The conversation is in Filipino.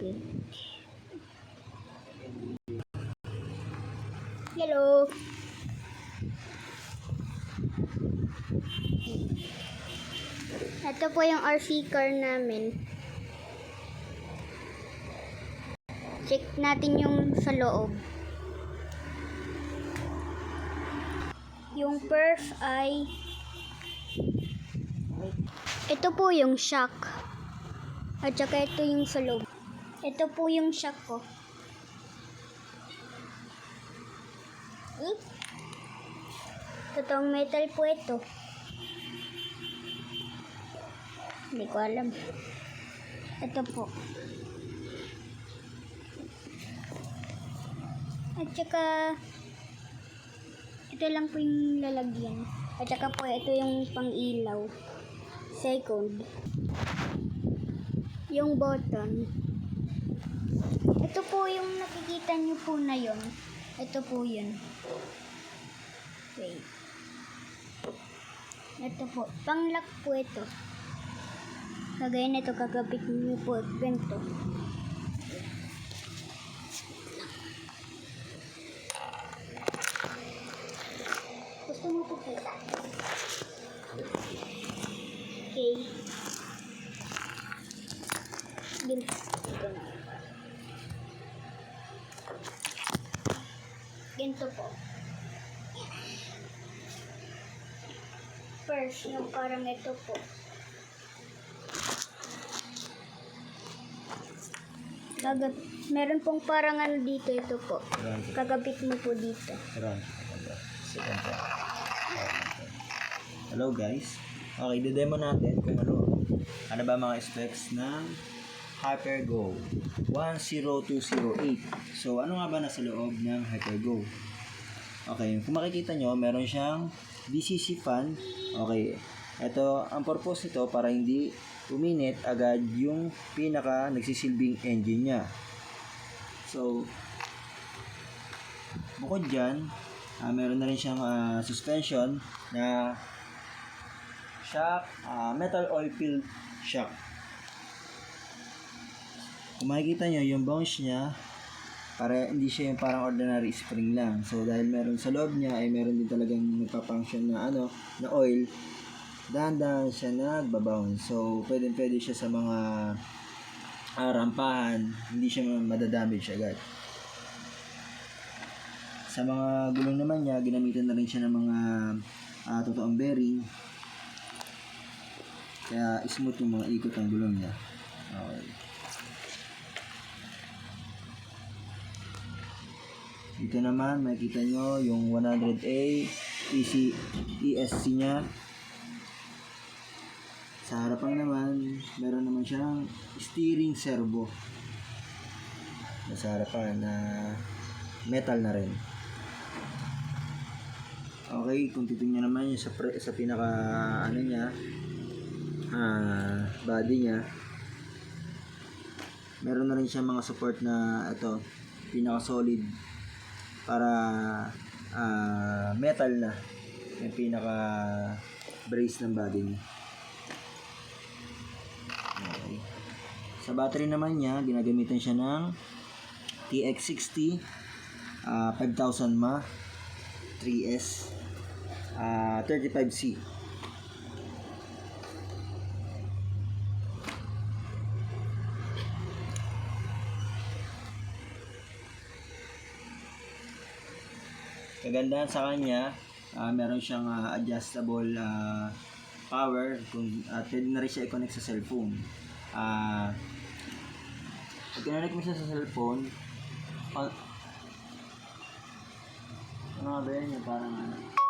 Okay. Hello. Ito po yung RC car namin. Check natin yung sa loob. Yung perf ay ito po yung shock. At saka ito yung sa loob. Ito po yung shock ko. Totoong metal po ito. Hindi ko alam. Ito po. At saka ito lang po yung lalagyan. At saka po ito yung pang-ilaw. Second. Yung button. Ito po yung nakikita nyo po na yun. Ito po yun. Okay. Ito po. Pang-lock po ito. Kagaya nito, kagabit nyo po ganito. Gusto mo po kita? Okay. Ganito po. First, yung parang ito po. Meron pong parang ano dito, ito po. Kagabit mo po dito. Hello guys. Okay, demo natin kung ano ba mga specs ng HyperGo 10208. So, ano nga ba nasa loob ng HyperGo? Okay, kung makikita nyo, meron siyang VCC fan. Okay, ito, ang purpose nito para hindi uminit agad yung pinaka nagsisilbing engine niya. So, bukod dyan, meron na rin siyang suspension na shock, metal oil filled shock. Kung makikita nyo, yung bounce niya, para hindi siya yung parang ordinary spring lang. So, dahil meron sa loob niya, ay meron din talagang nagpa-function na na oil, dahan-dahan siya nagbabounce. So, pwede siya sa mga rampahan, hindi siya madadamage agad. Sa mga gulong naman niya, ginamitan na rin siya ng mga totoong bearing. Kaya smooth yung mga ikot ng gulong niya. Okay. Dito naman, makikita nyo yung 100A ESC niya. Sa harapan naman, meron naman siyang steering servo. Sa harapan na metal na rin. Okay, kung titingnan naman yung sa pinaka body niya, meron na rin siya mga support na pinaka solid para metal na yung pinaka brace ng body niya. Okay. Sa battery naman niya, ginagamitan siya ng TX60 5000 mAh 3S 35C. Kagandahan sa kanya, meron siyang adjustable power, at pwede na rin siya i-connect sa cellphone. Pag kinonect mo siya sa cellphone, ano nga ba yun? Parang